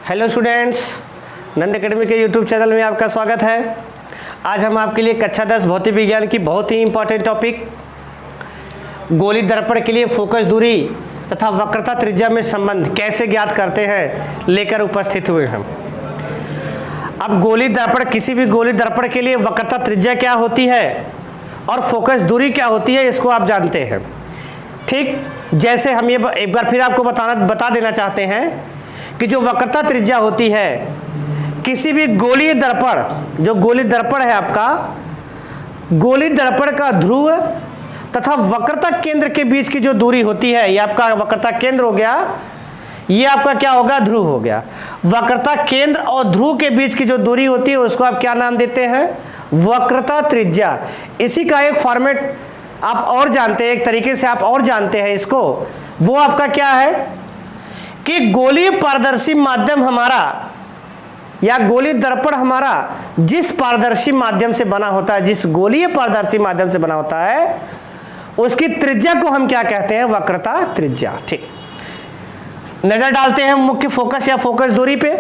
Hello students, नंद academy के YouTube channel में आपका स्वागत है। आज हम आपके लिए कक्षा 10 भौतिक विज्ञान की बहुत ही इंपॉर्टेंट टॉपिक गोली दर्पण के लिए फोकस दूरी तथा वक्रता त्रिज्या में संबंध कैसे ज्ञात करते हैं लेकर उपस्थित हुए हैं। अब गोली दर्पण, किसी भी गोली दर्पण के लिए वक्रता त्रिज्या क्या होती है और फोकस दूरी क्या होती है, इसको आप जानते हैं। ठीक जैसे हम ये एक बार फिर आपको बता देना चाहते हैं कि जो वक्रता त्रिज्या होती है किसी भी गोलीय दर्पण, जो गोली दर्पण है आपका, गोली दर्पण का ध्रुव तथा वक्रता केंद्र के बीच की जो दूरी होती है, ये आपका वक्रता केंद्र हो गया, ये आपका क्या होगा, ध्रुव हो गया। वक्रता केंद्र और ध्रुव के बीच की जो दूरी होती है उसको आप क्या नाम देते हैं, वक्रता त्रिज्या। इसी का एक फॉर्मेट आप और जानते हैं, एक तरीके से आप और जानते हैं इसको, वो आपका क्या है कि गोलीय पारदर्शी माध्यम हमारा या गोली दर्पण हमारा जिस पारदर्शी माध्यम से बना होता है, जिस गोलीय पारदर्शी माध्यम से बना होता है, उसकी त्रिज्या को हम क्या कहते हैं, वक्रता त्रिज्या। ठीक, नजर डालते हैं मुख्य फोकस या फोकस दूरी पे।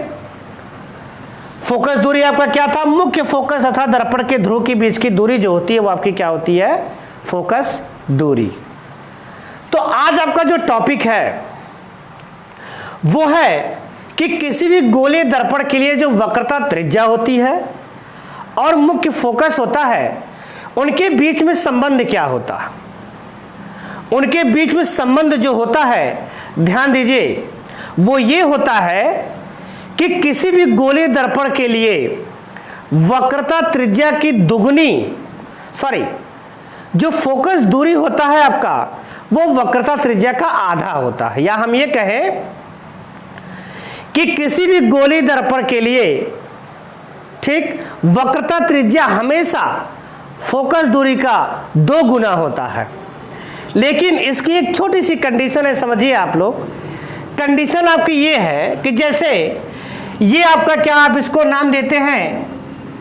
फोकस दूरी आपका क्या था, मुख्य फोकस तथा दर्पण के ध्रुव के बीच की दूरी जो होती है वो आपकी क्या होती है, फोकस दूरी। तो आज आपका जो टॉपिक है वो है कि किसी भी गोलीय दर्पण के लिए जो वक्रता त्रिज्या होती है और मुख्य फोकस होता है, उनके बीच में संबंध क्या होता है। उनके बीच में संबंध जो होता है, ध्यान दीजिए, वो ये होता है कि किसी भी गोलीय दर्पण के लिए वक्रता त्रिज्या की दुगुनी, जो फोकस दूरी होता है आपका, वो वक्रता त्रिज्या का आधा होता है। या हम ये कहें कि किसी भी गोली दर्पण के लिए, ठीक, वक्रता त्रिज्या हमेशा फोकस दूरी का 2 गुना होता है। लेकिन इसकी एक छोटी सी कंडीशन है, समझिए आप लोग। कंडीशन आपकी ये है कि जैसे ये आपका क्या, आप इसको नाम देते हैं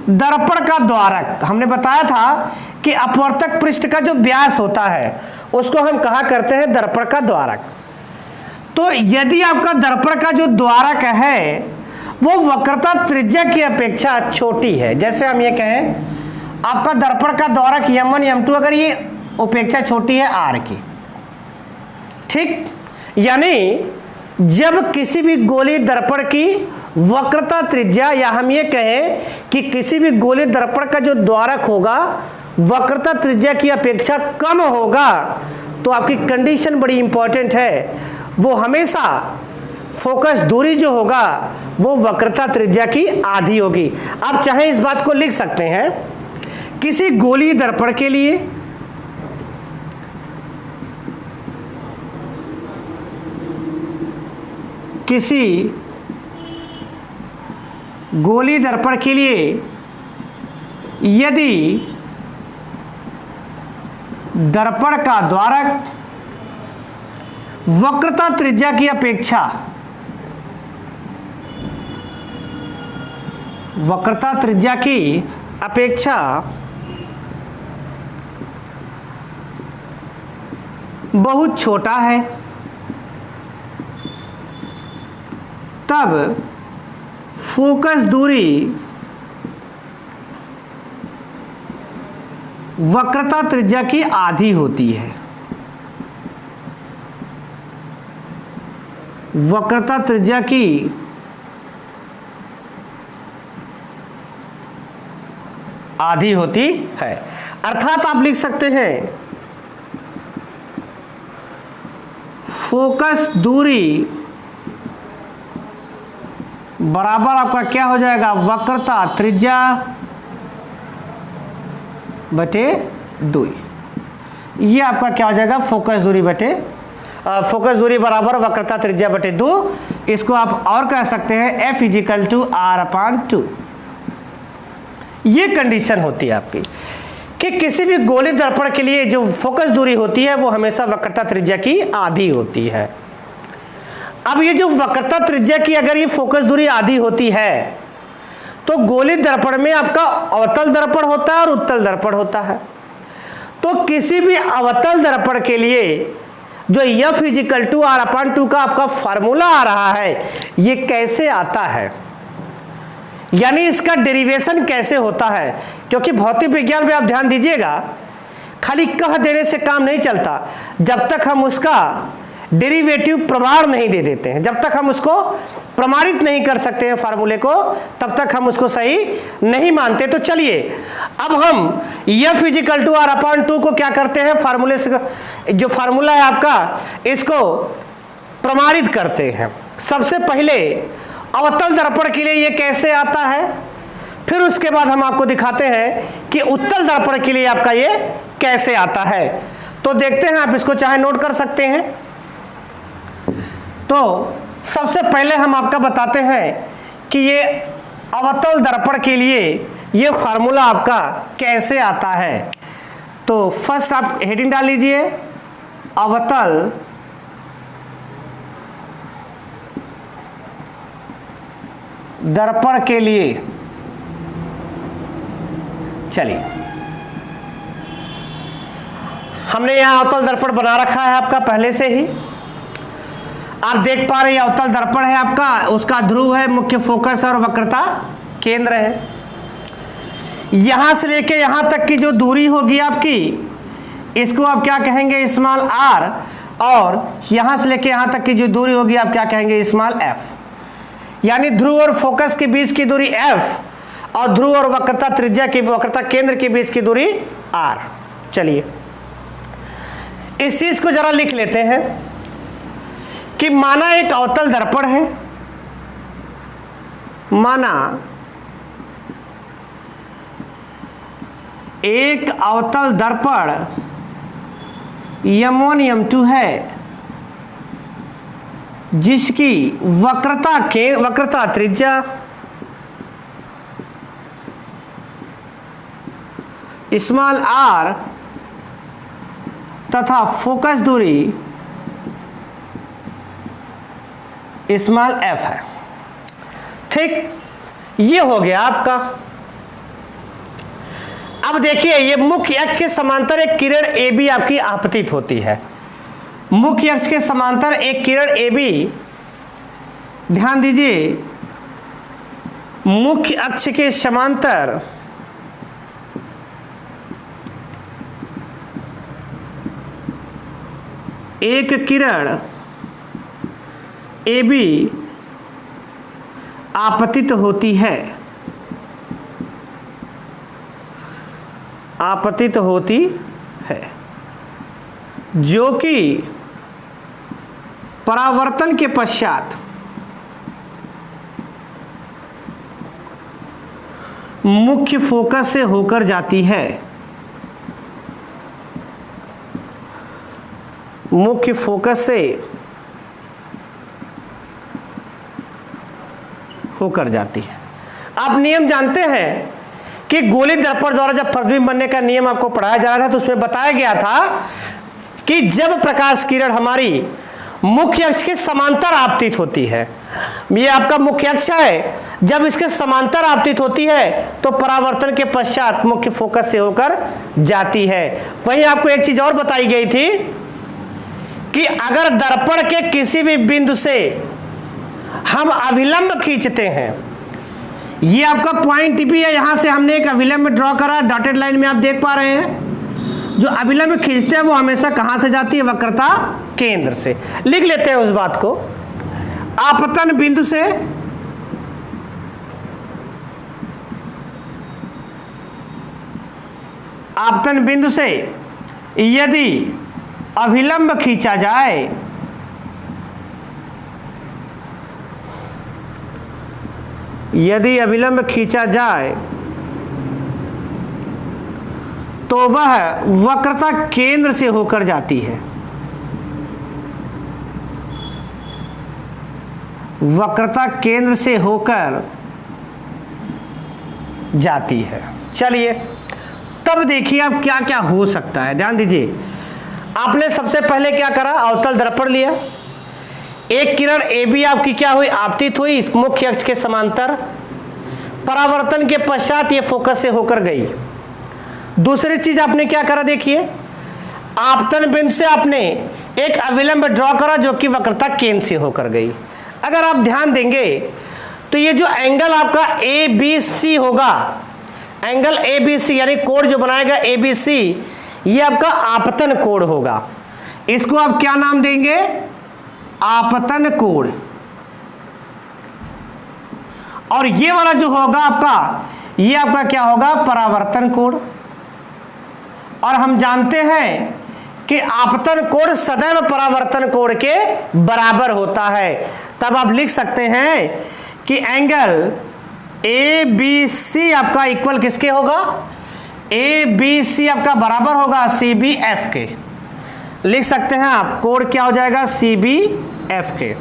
दर्पण का द्वारक। हमने बताया था कि अपवर्तक पृष्ठ का जो व्यास होता है उसको हम कहा करते हैं दर्पण का द्वारक। तो यदि आपका दर्पण का जो द्वारक है वो वक्रता त्रिज्या की अपेक्षा छोटी है, जैसे हम ये कहें आपका दर्पण का द्वारक m1 m2, अगर ये उपेक्षा छोटी है r की, ठीक, यानी जब किसी भी गोली दर्पण की वक्रता त्रिज्या, या हम ये कहें कि किसी भी गोली दर्पण का जो द्वारक होगा वक्रता त्रिज्या की अपेक्षा कम होगा, तो आपकी कंडीशन बड़ी इंपॉर्टेंट है, वो हमेशा फोकस दूरी जो होगा वो वक्रता त्रिज्या की आधी होगी। आप चाहे इस बात को लिख सकते हैं, किसी गोलीय दर्पण के लिए यदि दर्पण का द्वारक वक्रता त्रिज्या की अपेक्षा बहुत छोटा है, तब फोकस दूरी वक्रता त्रिज्या की आधी होती है। वक्रता त्रिज्या की आधी होती है, अर्थात आप लिख सकते हैं फोकस दूरी बराबर आपका क्या हो जाएगा, वक्रता त्रिज्या बटे 2। ये आपका क्या हो जाएगा, फोकस दूरी बराबर वक्रता त्रिज्या बटे 2। इसको आप और कह सकते हैं F = R/2। ये कंडीशन होती है आपकी कि किसी भी गोली दर्पण के लिए जो फोकस दूरी होती है वो हमेशा वक्रता त्रिज्या की आधी होती है। अब ये जो वक्रता त्रिज्या की अगर ये फोकस दूरी आधी होती है तो गोली दर्पण में आपका अवतल दर्पण होता है और उत्तल दर्पण होता है। तो किसी भी अवतल दर्पण के लिए जो F इजिकल टू R/2 का आपका फार्मूला आ रहा है, ये कैसे आता है, यानी इसका डेरिवेशन कैसे होता है। क्योंकि भौतिक विज्ञान में आप ध्यान दीजिएगा, खाली कह देने से काम नहीं चलता, जब तक हम उसका डेरिवेटिव प्रमाण नहीं दे देते हैं, जब तक हम उसको प्रमाणित नहीं कर सकते हैं फार्मूले को, तब तक हम उसको सही नहीं मानते। तो चलिए अब हम F इजिकल टू R/2 को क्या करते हैं, फार्मूले से जो फार्मूला है आपका, इसको प्रमाणित करते हैं। सबसे पहले अवतल दर्पण के लिए ये कैसे आता है, फिर उसके बाद हम आपको दिखाते हैं कि उत्तल दर्पण के लिए आपका ये कैसे आता है। तो देखते हैं, आप इसको चाहे नोट कर सकते हैं। तो सबसे पहले हम आपका बताते हैं कि ये अवतल दर्पण के लिए ये फार्मूला आपका कैसे आता है। तो फर्स्ट आप हेडिंग डाल लीजिए, अवतल दर्पण के लिए। चलिए, हमने यहां अवतल दर्पण बना रखा है आपका पहले से ही, आप देख पा रहे हैं अवतल दर्पण है आपका, उसका ध्रुव है, मुख्य फोकस और वक्रता केंद्र है। यहां से लेके यहां तक की जो दूरी होगी आपकी, इसको आप क्या कहेंगे, स्मॉल r, और यहां से लेके यहां तक की जो दूरी होगी आप क्या कहेंगे, स्मॉल f। यानी ध्रुव और फोकस के बीच की दूरी f और ध्रुव और वक्रता त्रिज्या की वक्रता केंद्र के बीच की दूरी r। चलिए इस चीज को जरा लिख लेते हैं कि माना एक अवतल दर्पण है, माना एक अवतल दर्पण M1 M2 है, जिसकी वक्रता त्रिज्या स्मॉल r तथा फोकस दूरी स्मॉल f है। ठीक, ये हो गया आपका। अब देखिए, ये मुख्य अक्ष के समांतर एक किरण AB आपकी आपतित होती है। मुख्य अक्ष के समांतर एक किरण AB, ध्यान दीजिए, मुख्य अक्ष के समांतर एक किरण AB आपतित होती है, आपतित होती है, जो कि परावर्तन के पश्चात मुख्य फोकस से होकर जाती है, मुख्य फोकस से होकर जाती है। आप नियम जानते हैं कि गोलीय दर्पण द्वारा जब प्रतिबिंब बनने का नियम आपको पढ़ाया जा रहा था, तो उसमें बताया गया था कि जब प्रकाश किरण हमारी मुख्य अक्ष के समांतर आपतित होती है, ये आपका मुख्य अक्ष है, जब इसके समांतर आपतित होती है तो परावर्तन के पश्चात मुख्य फोकस से होकर जाती है। वहीं आपको एक चीज और बताई गई थी कि अगर दर्पण के किसी भी बिंदु से हम अभिलंब खींचते हैं, ये आपका पॉइंट टीपी है, यहां से हमने एक अभिलंब ड्रॉ करा, डॉटेड लाइन में आप देख पा रहे हैं। जो अभिलंब खींचते हैं वो हमेशा कहां से जाती है, वक्रता केंद्र से। लिख लेते हैं उस बात को, आपतन बिंदु से आपतन बिंदु से यदि अभिलंब खींचा जाए, यदि अभिलंब खींचा जाए तो वह वक्रता केंद्र से होकर जाती है, वक्रता केंद्र से होकर जाती है। चलिए तब देखिए अब क्या क्या हो सकता है। ध्यान दीजिए, आपने सबसे पहले क्या करा, अवतल दर्पण लिया, एक किरण AB आपकी क्या हुई, आपतित हुई मुख्य अक्ष के समांतर, परावर्तन के पश्चात ये फोकस से होकर गई। दूसरी चीज आपने क्या करा, देखिए आपतन बिंदु से आपने एक अविलंब ड्रॉ करा जो कि वक्रता केंद्र से होकर गई। अगर आप ध्यान देंगे तो ये जो एंगल आपका ए बी सी होगा, एंगल ए बी सी यानी कोण जो बनाएगा ए बी सी, ये आपका आपतन कोण होगा। इसको आप क्या नाम देंगे? आपतन कोण। और ये वाला जो होगा आपका, ये आपका क्या होगा? परावर्तन कोण। और हम जानते हैं कि आपतन कोण सदैव परावर्तन कोण के बराबर होता है। तब आप लिख सकते हैं कि एंगल ए बी सी आपका इक्वल किसके होगा? ए बी सी आपका बराबर होगा सी बी एफ के। लिख सकते हैं आप, कोण क्या हो जाएगा? सी बी एफ के।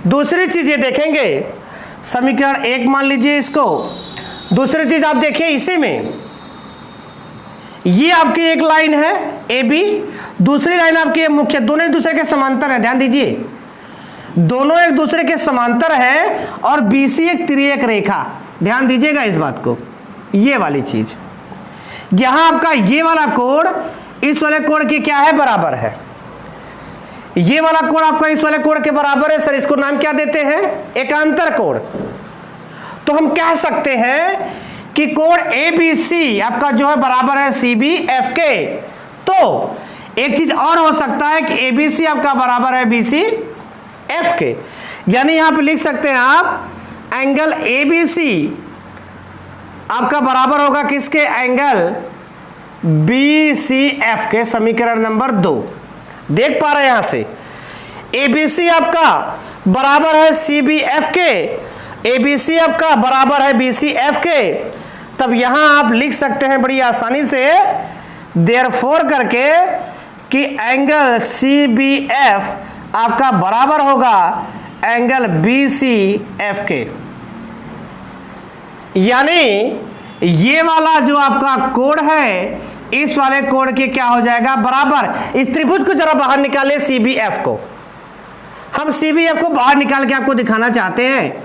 दूसरी चीज ये देखेंगे, समीकरण 1 मान लीजिए इसको। दूसरी चीज आप देखिए इसी में, ये आपकी एक लाइन है ए बी, दूसरी लाइन आपकी मुख्य, दोनों एक दूसरे के समांतर है। ध्यान दीजिए, दोनों एक दूसरे के समांतर है और बीसी एक तिर्यक रेखा। ध्यान दीजिएगा इस बात को, ये वाली चीज। यहां आपका ये वाला कोण इस वाले कोण के क्या है? बराबर है। ये वाला कोण आपका इस वाले कोण के बराबर है। सर इसको नाम क्या देते हैं? एकांतर कोण। तो हम कह सकते हैं कि कोण ए बी सी आपका जो है बराबर है सी बी एफ के। तो एक चीज और हो सकता है कि ए बी सी आपका बराबर है बी सी एफ के। यानी यहां पे लिख सकते हैं आप, एंगल ए बी सी आपका बराबर होगा किसके? एंगल बी सी एफ के। समीकरण नंबर 2 देख पा रहे हैं यहां से, ए बी सी आपका बराबर है सी बी एफ के, ए बी सी आपका बराबर है बी सी एफ के। तब यहां आप लिख सकते हैं बड़ी आसानी से देयरफॉर करके कि एंगल सी बी एफ आपका बराबर होगा एंगल बी सी एफ के। यानी ये वाला जो आपका कोण है इस वाले कोण के क्या हो जाएगा? बराबर। इस त्रिभुज को जरा बाहर निकाले, सी बी एफ को। हम सी बी एफ को बाहर निकाल के आपको दिखाना चाहते हैं।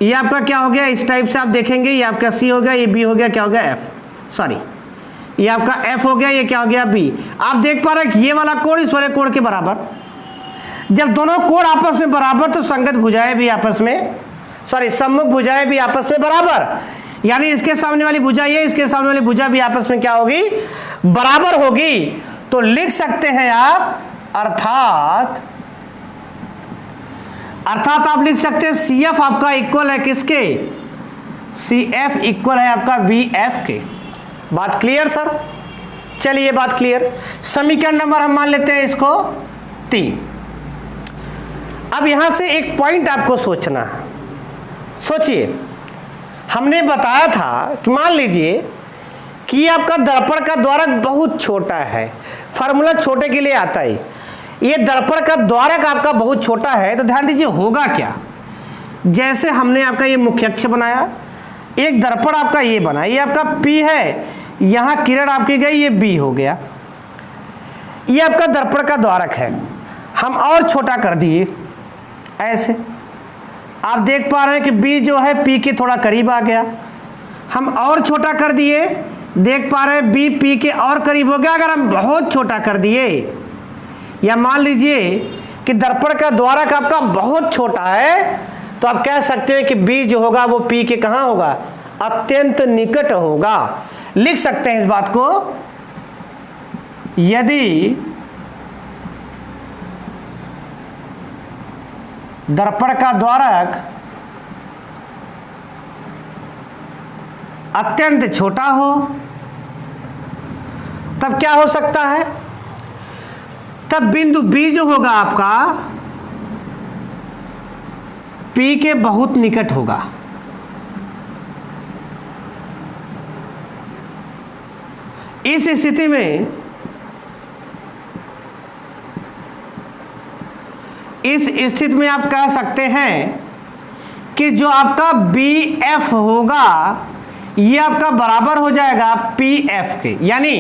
ये आपका क्या हो गया? इस टाइप से आप देखेंगे, ये आपका सी हो गया, ये बी हो गया, क्या हो गया? एफ, सॉरी ये आपका एफ हो गया, ये क्या हो गया? बी। आप देख पा रहे हैं कि ये वाला कोण इस वाले कोण के बराबर। जब दोनों कोण आपस में बराबर तो संगत भुजाएं भी आपस में, सॉरी सम्मुख भुजाएं भी आपस में बराबर। यानी इसके सामने वाली भुजा ये, इसके सामने वाली भुजा भी आपस में क्या होगी? बराबर होगी। तो लिख सकते हैं आप, अर्थात आप लिख सकते हैं सी एफ आपका इक्वल है किसके? सी एफ इक्वल है आपका वी एफ के। बात क्लियर सर? चलिए बात क्लियर। समीकरण नंबर हम मान लेते हैं इसको 3। अब यहां से एक पॉइंट आपको सोचना है। सोचिए, हमने बताया था कि मान लीजिए कि आपका दर्पण का द्वारक बहुत छोटा है। फार्मूला छोटे के लिए आता है। ये दर्पण का द्वारक आपका बहुत छोटा है, तो ध्यान दीजिए होगा क्या। जैसे हमने आपका ये मुख्य अक्ष बनाया, एक दर्पण आपका ये बना, ये आपका P है, यहां किरण आपकी गई, ये B हो गया। ये आपका दर्पण का द्वारक है। हम और छोटा कर दिए ऐसे, आप देख पा रहे हैं कि B जो है P के थोड़ा करीब आ गया। हम और छोटा कर दिए, देख पा रहे हैं B P के और करीब हो गया। अगर हम बहुत छोटा कर दिए, या मान लीजिए कि दर्पण का द्वारक आपका बहुत छोटा है, तो आप कह सकते हैं कि B जो होगा वो P के कहां होगा? अत्यंत निकट होगा। लिख सकते हैं इस बात को, यदि दर्पण का द्वारक अत्यंत छोटा हो, तब क्या हो सकता है? तब बिंदु B जो होगा आपका P के बहुत निकट होगा। इस स्थिति में आप कह सकते हैं कि जो आपका BF होगा ये आपका बराबर हो जाएगा PF के। यानी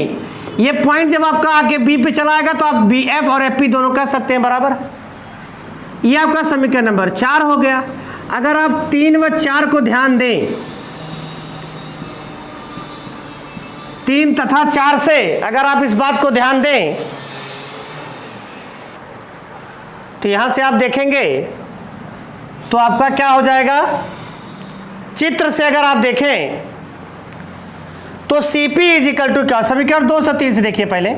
ये पॉइंट जब आपका आगे B पे चला आएगा तो आप BF और FP दोनों कह सकते हैं बराबर। ये आपका समीकरण नंबर 4 हो गया। अगर आप 3 व 4 को ध्यान दें, 3 तथा 4 से अगर आप इस बात को ध्यान दें तो यहां से आप देखेंगे तो आपका क्या हो जाएगा, चित्र से अगर आप देखें तो CP इजिकल टू क्या, समीकरण 203 से देखिए पहले,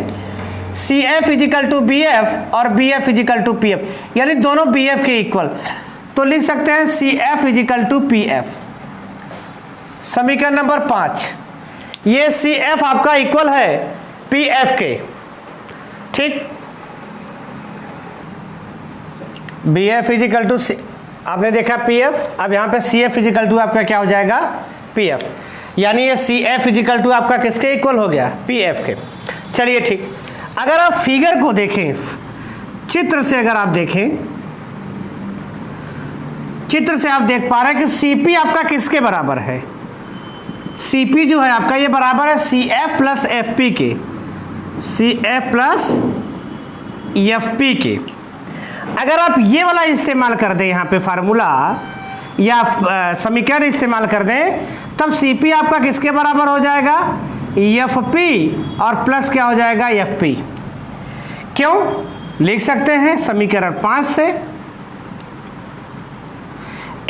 CF इजिकल टू BF और BF इजिकल टू PF, यानी दोनों BF के इक्वल, तो लिख सकते हैं CF इजिकल टू PF। समीकरण नंबर 5, ये CF आपका इक्वल है PF के, ठीक। BF इजिकल टू, आपने देखा PF, अब यहाँ पे CF इजिकल टू आपका क्या हो जाएगा, PF, यानी ये CF इजिकल टू आपका किसके इक्वल हो गया, PF के। चलिए ठीक, अगर आप फिगर को देखें, चित्र से अगर आप देखें, चित्र से आप देख पा रहे हैं कि CP आपका किसके बराबर है, CP जो है आपका ये बराबर है CF प्लस FP के, CF प्लस FP के। अगर आप ये वाला इस्तेमाल कर दें यहाँ पे फार्मूला या समीकरण इस्तेमाल कर दें, तब CP आपका किसके बराबर हो जाएगा, FP, और प्लस क्या हो जाएगा, FP। क्यों लिख सकते हैं समीकरण 5 से,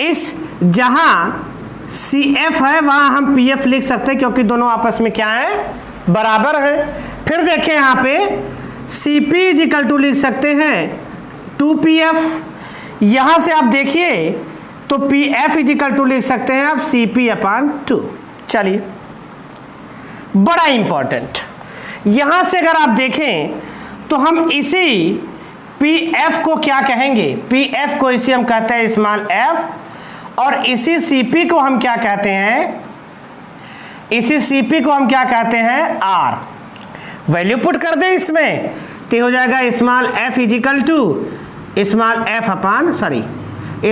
इस जहां CF है वहां हम PF लिख सकते हैं, क्योंकि दोनों आपस में क्या है, बराबर है। फिर देखें यहाँ पे CP इजिकल टू लिख सकते हैं 2PF, यहां से आप देखिए तो PF इजिकल टू लिख सकते हैं आप CP अपान 2। चलिए, बड़ा इंपॉर्टेंट, यहां से अगर आप देखें तो हम इसी PF को क्या कहेंगे, PF को इसी हम कहते हैं स्मॉल f, और इसी CP को हम क्या कहते हैं, इसी CP को हम क्या कहते हैं, R। वैल्यू पुट कर दें इसमें तो हो जाएगा small f is equal to small f upon, sorry,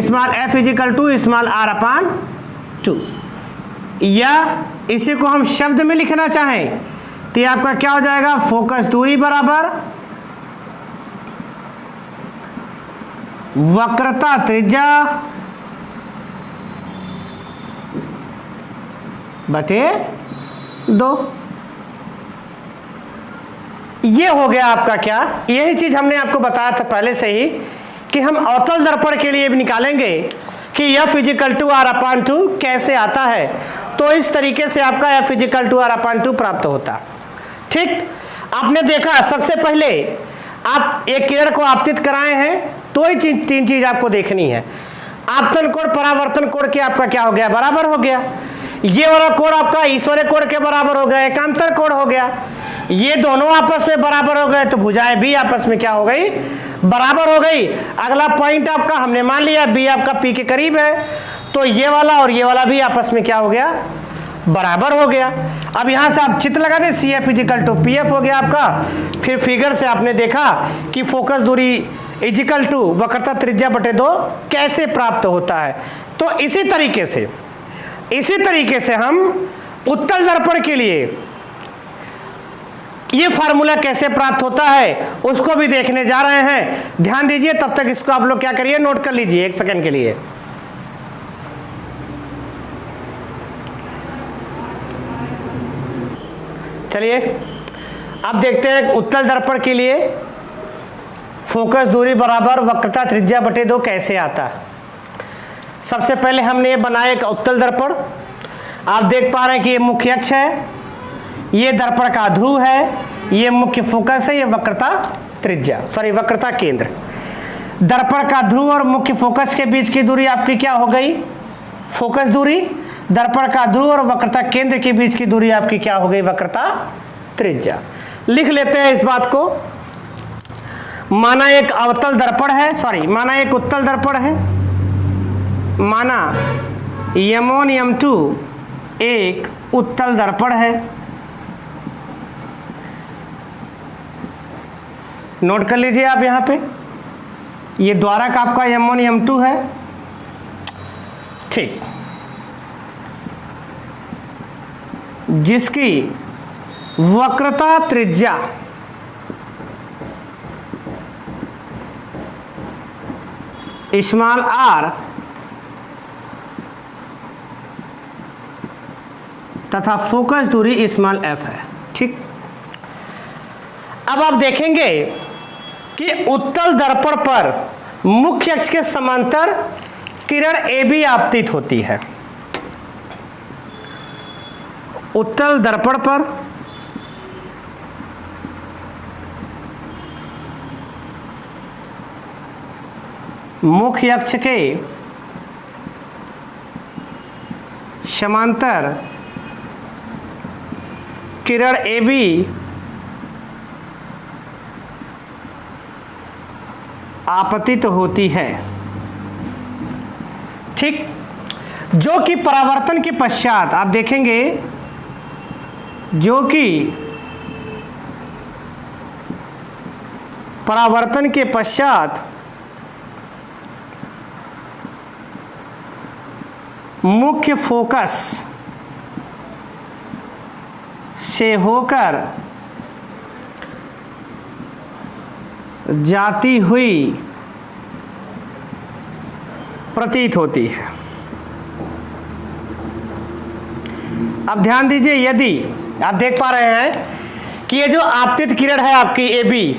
small f is equal to small r upon 2, या इसी को हम शब्द में लिखना चाहें तो ये आपका क्या हो जाएगा, फोकस दूरी बराबर वक्रता त्रिज्या बटे 2। ये हो गया आपका क्या, यही चीज हमने आपको बताया था पहले से ही कि हम अवतल दर्पण के लिए भी निकालेंगे कि F is equal to R upon 2 कैसे आता है, तो इस तरीके से आपका F is equal to R upon 2 प्राप्त होता। ठीक, आपने देखा सबसे पहले आप एक किरण को आपतित कराए हैं, तो ही तीन चीज आपको देखनी है, आपतन कोण परावर्तन कोण के आपका क्या हो गया, बराबर हो गया। ये वाला कोण आपका ईश्वरीय कोण के बराबर हो गया, एकांतर कोण हो गया, ये दोनों आपस में बराबर हो गए, तो भुजाएं भी आपस में क्या हो गई, बराबर हो गई। अगला पॉइंट आपका हमने मान लिया B आपका P के करीब है, तो ये वाला और ये वाला भी आपस में क्या हो गया, बराबर हो गया। अब यहां से आप चित्र लगा दें, CF इजिकल टू PF हो गया आपका। फिर फिगर से आपने देखा कि फोकस दूरी इजिकल टू वक्रता त्रिज्या बटे 2 कैसे प्राप्त होता है। तो इसी तरीके से हम उत्तल दर्पण के लिए ये फार्मूला कैसे प्राप्त होता है उसको भी देखने जा रहे हैं। ध्यान दीजिए, तब तक इसको आप लोग क्या करिए, नोट कर लीजिए 1 सेकंड के लिए। चलिए अब देखते हैं उत्तल दर्पण के लिए फोकस दूरी बराबर वक्रता त्रिज्या बटे 2 कैसे आता है। सबसे पहले हमने ये बनाया एक उत्तल दर्पण। आप देख पा रहे हैं कि ये मुख्य अक्ष है, ये दर्पण का ध्रुव है, ये मुख्य फोकस है, ये वक्रता त्रिज्या, सॉरी वक्रता केंद्र। दर्पण का ध्रुव और मुख्य फोकस के बीच की दूरी आपकी क्या हो गई, फोकस दूरी। दर्पण का ध्रुव और वक्रता केंद्र के बीच की दूरी आपकी क्या हो गई, वक्रता त्रिज्या। लिख लेते हैं इस बात को। माना एक अवतल दर्पण है, सॉरी माना एक उत्तल दर्पण है, माना M1 M2 एक उत्तल दर्पण है। नोट कर लीजिए आप यहां पे, ये द्वारक आपका M1 M2 है। ठीक, जिसकी वक्रता त्रिज्या स्मॉल r तथा फोकस दूरी स्मॉल f है। ठीक, अब आप देखेंगे कि उत्तल दर्पण पर मुख्य अक्ष के समांतर किरण AB आपतित होती है। उत्तल दर्पण पर मुख्य अक्ष के समांतर किरण AB आपतित होती है। ठीक, जो कि परावर्तन के पश्चात आप देखेंगे, जो कि परावर्तन के पश्चात मुख्य फोकस से होकर जाती हुई प्रतीत होती है। अब ध्यान दीजिए, यदि आप देख पा रहे हैं कि ये जो आपतित किरण है आपकी AB,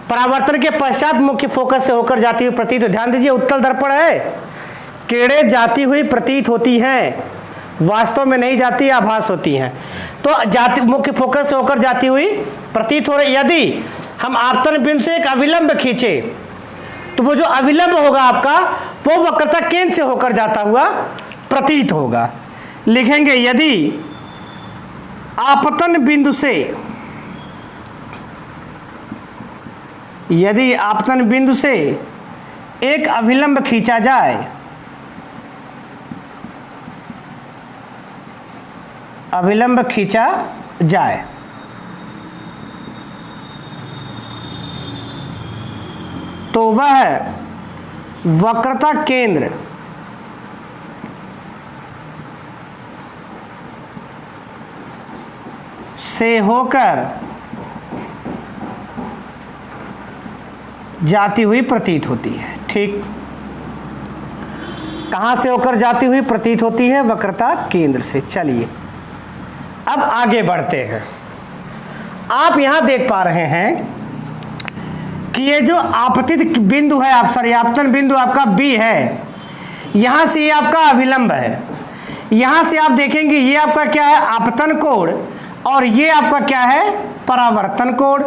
परावर्तन के पश्चात मुख्य फोकस से होकर जाती हुई प्रतीत हो। ध्यान दीजिए, उत्तल दर्पण है, किरणें जाती हुई प्रतीत होती हैं, वास्तव में नहीं जाती, आभास होती हैं। तो जाती, मुख्य फोकस से होकर जाती हुई प्रतीत हो रही। यदि हम आपतन बिंदु से एक अविलंब खींचे तो वो जो अविलंब होगा आपका, वो वक्रता केंद्र से होकर जाता हुआ प्रतीत होगा। लिखेंगे, यदि आपतन बिंदु से एक अविलंब खींचा जाए, तो वह वक्रता केंद्र से होकर जाती हुई प्रतीत होती है। ठीक, कहां से होकर जाती हुई प्रतीत होती है? वक्रता केंद्र से। चलिए अब आगे बढ़ते हैं। आप यहां देख पा रहे हैं कि ये जो आपतित बिंदु है, आपतन बिंदु आपका B है, यहां से ये आपका अविलंब है। यहां से आप देखेंगे ये आपका क्या है? आपतन कोण, और ये आपका क्या है? परावर्तन कोण।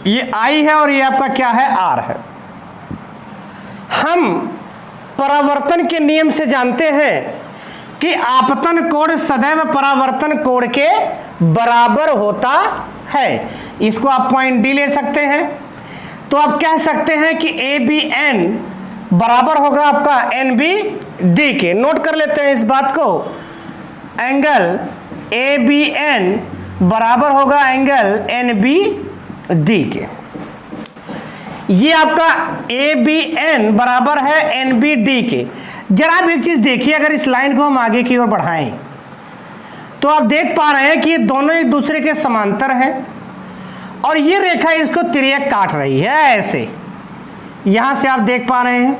ये I है और ये आपका क्या है? R है। हम परावर्तन के नियम से जानते हैं कि आपतन कोण सदैव परावर्तन कोण के बराबर होता है। इसको आप पॉइंट D ले सकते हैं। तो आप कह सकते हैं कि ABN बराबर होगा आपका NBD के। नोट कर लेते हैं इस बात को, एंगल ABN बराबर होगा एंगल NBD के। ये आपका ABN बराबर है NBD के। जरा आप एक चीज देखिए, अगर इस लाइन को हम आगे की ओर बढ़ाएं तो आप देख पा रहे हैं कि ये दोनों एक दूसरे के समांतर हैं, और ये रेखा इसको तिर्यक काट रही है ऐसे। यहां से आप देख पा रहे हैं,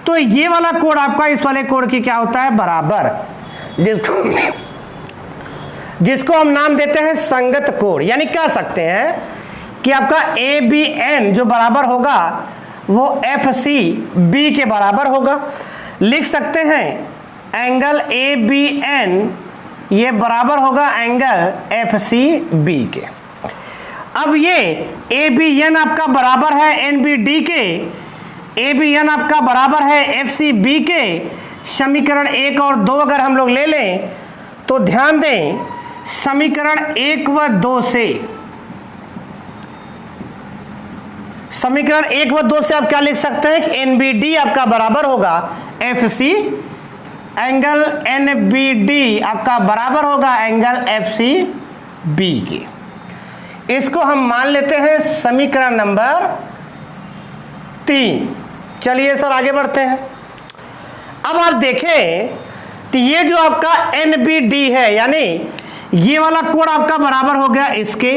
तो ये वाला कोण आपका इस वाले कोण की क्या होता है? बराबर, जिसको हम नाम देते हैं संगत कोण। यानी कह सकते हैं कि आपका ABN जो बराबर होगा वो FCB के बराबर होगा। लिख सकते हैं एंगल ABN ये बराबर होगा एंगल FCB के। अब ये ABN आपका बराबर है NBD के, ABN आपका बराबर है FCB के। समीकरण 1 और 2 अगर हम लोग ले लें तो ध्यान दें, समीकरण 1 व 2 से आप क्या लिख सकते हैं कि NBD आपका बराबर होगा FC, एंगल NBD आपका बराबर होगा एंगल FCB के। इसको हम मान लेते हैं समीकरण नंबर 3। चलिए सर आगे बढ़ते हैं। अब आप देखें तो ये जो आपका NBD है, यानी ये वाला कोण आपका बराबर हो गया इसके।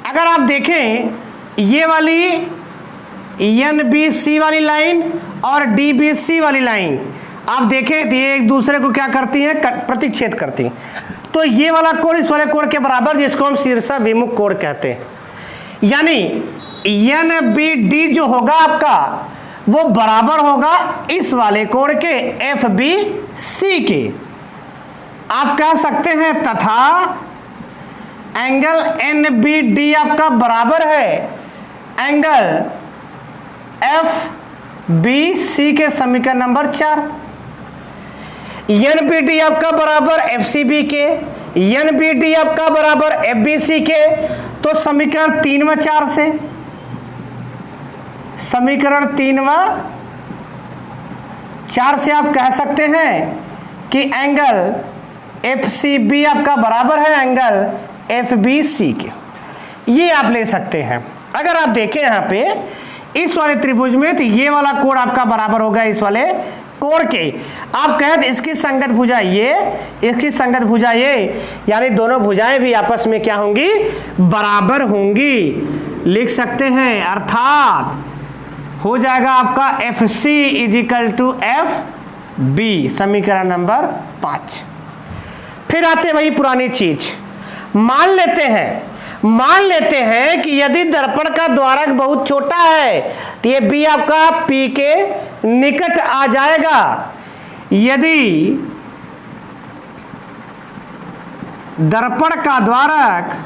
अगर आप देखें ये वाली NBC वाली लाइन और DBC वाली लाइन, आप देखें तो ये एक दूसरे को क्या करती हैं? प्रतिच्छेद करती हैं। तो ये वाला कोण इस वाले कोण के बराबर, जिसको हम शीर्ष विमुख कोण कहते हैं। यानी NBD जो होगा आपका वो बराबर होगा इस वाले कोण के FBC के। आप कह सकते हैं तथा एंगल NBD आपका बराबर है एंगल FBC के। समीकरण नंबर 4। NBD आपका बराबर FCB के, NBD आपका बराबर FBC के। तो समीकरण 3 व 4 से, समीकरण 3 व 4 से आप कह सकते हैं कि एंगल FCB आपका बराबर है एंगल FBC के। ये आप ले सकते हैं। अगर आप देखें यहाँ पे इस वाले त्रिभुज में तो ये वाला कोण आपका बराबर होगा इस वाले कोण के। आप कहें इसकी संगत भुजा ये, इसकी संगत भुजा ये, यानी दोनों भुजाएं भी आपस में क्या होंगी, बराबर होंगी। लिख सकते हैं अर्थात हो जाएगा आपका FC = FB। समीकरण नंबर 5। फिर आते वही पुरानी चीज, मान लेते हैं कि यदि दर्पण का द्वारक बहुत छोटा है तो ये B आपका P के निकट आ जाएगा। यदि दर्पण का द्वारक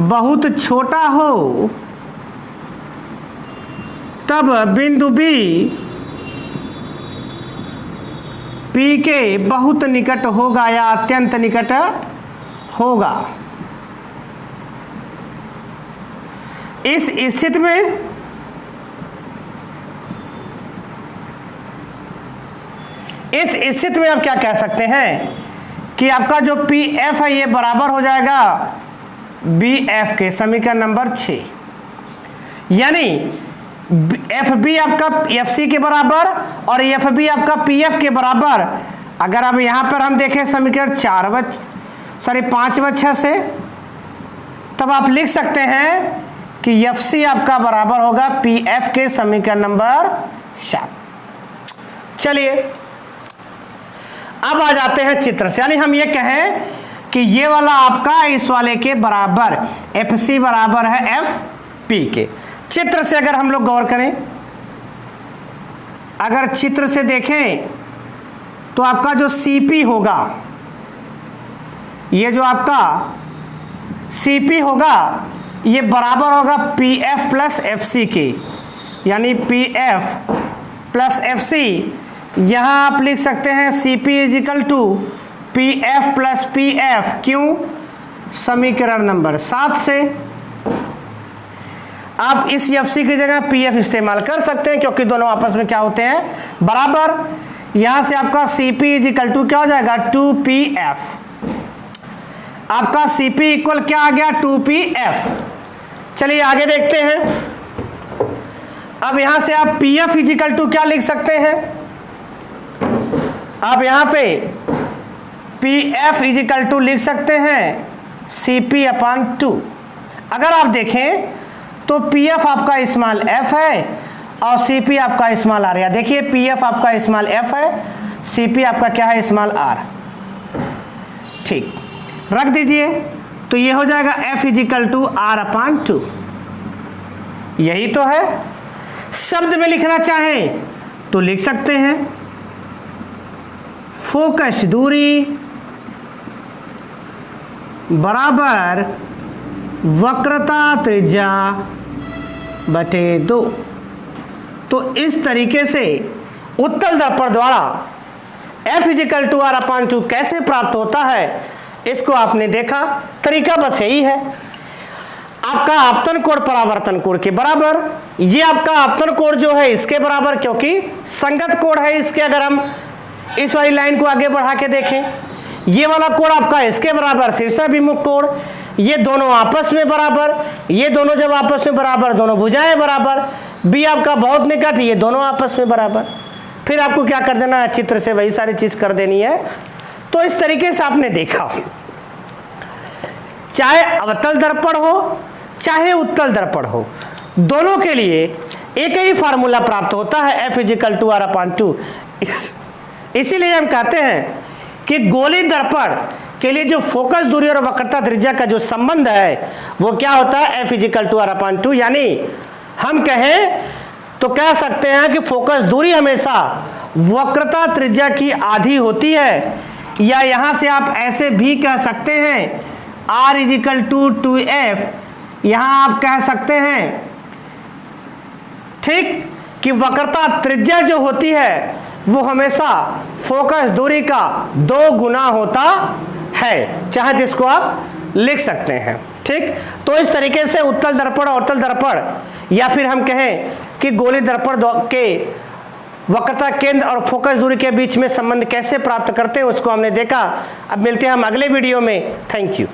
बहुत छोटा हो तब बिंदु B P के बहुत निकट होगा या अत्यंत निकट होगा। इस स्थिति में आप क्या कह सकते हैं कि आपका जो PF है ये बराबर हो जाएगा BF के। समीकरण नंबर 6। यानी FB आपका FC के बराबर और FB आपका PF के बराबर। अगर अब यहां पर हम देखें समीकरण 5 व 6 से, तब आप लिख सकते हैं कि FC आपका बराबर होगा PF के। समीकरण नंबर 7। चलिए अब आ जाते हैं चित्र से, यानी हम ये कहें कि ये वाला आपका इस वाले के बराबर FC बराबर है FP के। चित्र से अगर हम लोग गौर करें, अगर चित्र से देखें तो आपका जो CP होगा, ये जो आपका CP होगा ये बराबर होगा PF प्लस FC के। यानी PF प्लस FC, यहां आप लिख सकते हैं CP = PF प्लस PF। क्यों? समीकरण नंबर 7 से आप इस FC की जगह PF इस्तेमाल कर सकते हैं क्योंकि दोनों आपस में क्या होते हैं, बराबर। यहां से आपका CP = क्या हो जाएगा, 2PF। आपका CP इक्वल क्या आ गया, 2PF। चलिए आगे देखते हैं। अब यहां से आप PF = क्या लिख सकते हैं, आप यहां पे PF = लिख सकते हैं CP/2। अगर आप देखें तो PF आपका स्मॉल f है और CP आपका स्मॉल r। या देखिए PF आपका स्मॉल f है, CP आपका क्या है, स्मॉल r। ठीक, रख दीजिए तो ये हो जाएगा F = R/2। यही तो है। शब्द में लिखना चाहें तो लिख सकते हैं फोकस दूरी बराबर वक्रता त्रिज्या बटे 2। तो इस तरीके से उत्तल दर्पण द्वारा F = R/2 कैसे प्राप्त होता है, इसको आपने देखा। तरीका बस यही है, आपका आपतन कोण परावर्तन कोण के बराबर। ये आपका आपतन कोण जो है इसके बराबर, क्योंकि संगत कोण है इसके। अगर हम इस वाली लाइन को आगे बढ़ा के देखें, ये वाला कोण आपका इसके बराबर शीर्षाभिमुख कोण। ये दोनों आपस में बराबर, ये दोनों जब आपस में बराबर, दोनों भुजाएं बराबर। B आपका बहुत निकट, ये दोनों आपस में बराबर। फिर आपको क्या कर देना है, चित्र से वही सारी चीज कर देनी है। तो इस तरीके से आपने देखा, चाहे अवतल दर्पण हो चाहे उत्तल दर्पण हो, दोनों के लिए एक ही फार्मूला प्राप्त होता है, F = R/2। इसीलिए हम कहते हैं कि गोली दर्पण के लिए जो फोकस दूरी और वक्रता त्रिज्या का जो संबंध है वो क्या होता है, F=R/2। यानी हम कहें तो कह सकते हैं कि फोकस दूरी हमेशा वक्रता त्रिज्या की आधी होती है, या यहां से आप ऐसे भी कह सकते हैं R=2f, यहां आप कह सकते हैं ठीक कि वक्रता त्रिज्या जो होती है वो हमेशा फोकस दूरी का 2 गुना होता है, चाहे जिसको आप लिख सकते हैं। ठीक, तो इस तरीके से उत्तल दर्पण और अवतल दर्पण या फिर हम कहें कि गोली दर्पण के वक्रता केंद्र और फोकस दूरी के बीच में संबंध कैसे प्राप्त करते हैं उसको हमने देखा। अब मिलते हैं हम अगले वीडियो में। Thank you.